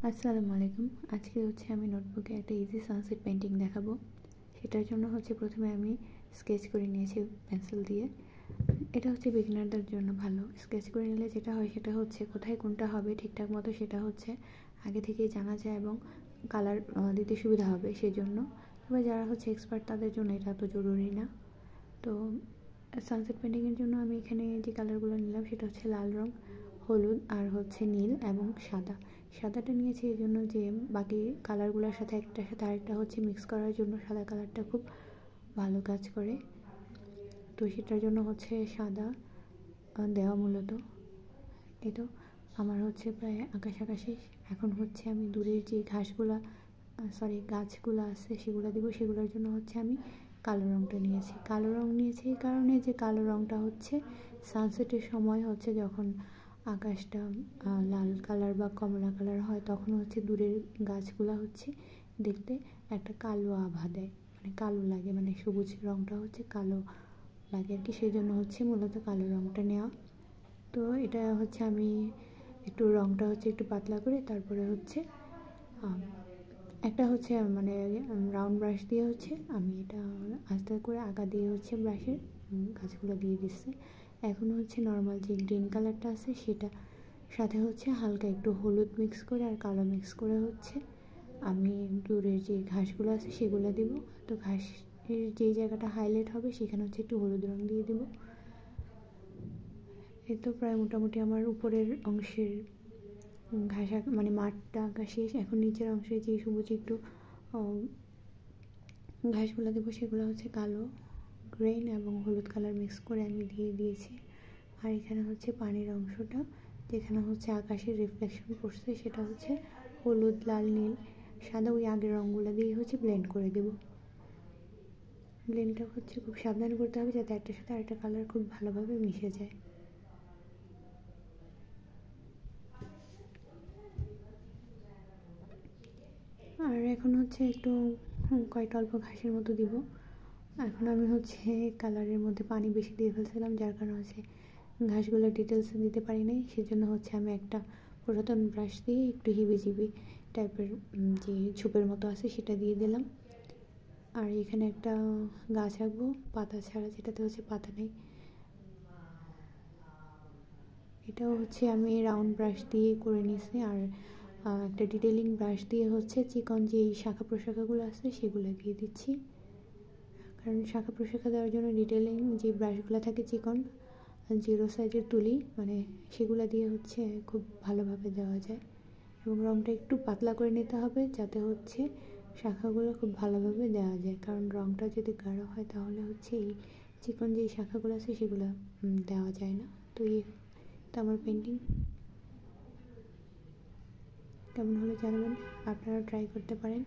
আসসালামু আলাইকুম। আজকে আমি নোটবুকে একটা ইজি সানসেট পেইন্টিং দেখাবো। সেটার জন্য প্রথমে আমি স্কেচ করে নিয়েছি পেন্সিল দিয়ে। এটা বিগিনারদের জন্য ভালো। স্কেচ করে নিলে যেটা হয় সেটা কোথায় কোনটা হবে ঠিকঠাক মতো সেটা আগে থেকেই জানা যায় এবং কালার দিতে সুবিধা হবে সেজন্য। তবে যারা এক্সপার্ট তাদের জন্য এটা এত জরুরি না। তো সানসেট পেইন্টিংয়ের জন্য আমি এখানে যে কালারগুলো নিলাম সেটা লাল রং, হলুদ আর নীল এবং সাদা। সাদাটা নিয়েছি এই জন্য যে বাকি কালারগুলোর সাথে একটার সাথে আরেকটা মিক্স করার জন্য সাদা কালারটা খুব ভালো কাজ করে। তো সেটার জন্য সাদা দেওয়া মূলত। এই তো আমার প্রায় আকাশ আকাশে। এখন আমি দূরের যে গাছগুলো আছে সেগুলো দিব। সেগুলোর জন্য আমি কালো রঙটা নিয়েছি। কালো রঙ নিয়েছি এই কারণে যে কালো রঙটা সানসেটের সময় যখন আকাশটা লাল কালার বা কমলা কালার হয় তখন দূরের গাছগুলো দেখতে একটা কালো আভা দেয়, মানে কালো লাগে, মানে সবুজ রঙটা কালো লাগে আর কি। সেই জন্য মূলত কালো রঙটা নেওয়া। তো এটা আমি একটু রঙটা একটু পাতলা করে তারপরে একটা মানে রাউন্ড ব্রাশ দিয়ে আমি এটা আস্তে করে আগা দিয়ে ব্রাশের গাছগুলো দিয়ে দিচ্ছি। এখন নর্মাল যে গ্রিন কালারটা আছে সেটা সাথে হালকা একটু হলুদ মিক্স করে আর কালো মিক্স করে আমি দূরের যে ঘাসগুলো আছে সেগুলো দিব। তো ঘাসের যেই জায়গাটা হাইলাইট হবে সেখানে একটু হলুদ রং দিয়ে দিব। এই তো প্রায় মোটামুটি আমার উপরের অংশের ঘাস মানে মাঠটা আঁকা শেষ। এখন নিচের অংশে যে সবুজ একটু ঘাসগুলো দেবো সেগুলো কালো, গ্রেন এবং হলুদ কালার মিক্স করে আমি দিয়ে দিয়েছি। আর এখানে পানির অংশটা যেখানে আকাশের রিফ্লেকশন পড়ছে সেটা হলুদ, লাল, নীল, সাদা ওই আগের রঙগুলো দিয়ে ব্লেন্ড করে দেব। ব্লেন্ডটা খুব সাবধানে করতে হবে যাতে একটার সাথে আরেকটা কালার খুব ভালোভাবে মিশে যায়। আর এখন একটু কয়েকটা অল্প ঘাসের মতো দিব। এখন আমি কালারের মধ্যে পানি বেশি দিয়ে ফেলছিলাম, যার কারণে ঘাসগুলো ডিটেলস দিতে পারি নাই। সেজন্য আমি একটা পুরাতন ব্রাশ দিয়ে একটু হিবিজিবি টাইপের যে ঝোপের মতো আছে সেটা দিয়ে দিলাম। আর এখানে একটা গাছ আঁকবো পাতা ছাড়া, যেটাতে পাতা নেই। এটাও আমি রাউন্ড ব্রাশ দিয়ে করে নিয়েছি। আর একটা ডিটেলিং ব্রাশ দিয়ে চিকন যে শাখা প্রশাখাগুলো আছে সেগুলো দিয়ে দিচ্ছি। কারণ শাখা প্রশাখা দেওয়ার জন্য ডিটেলিং যে ব্রাশগুলো থাকে চিকন জিরো সাইজের তুলি, মানে সেগুলো দিয়ে খুব ভালোভাবে দেওয়া যায়। এবং রঙটা একটু পাতলা করে নিতে হবে যাতে শাখাগুলো খুব ভালোভাবে দেওয়া যায়। কারণ রঙটা যদি গাঢ় হয় তাহলে এই চিকন যে শাখাগুলো আছে সেগুলো দেওয়া যায় না। তো তো আমার পেন্টিং কেমন হলো জানাবেন, আপনারা ট্রাই করতে পারেন।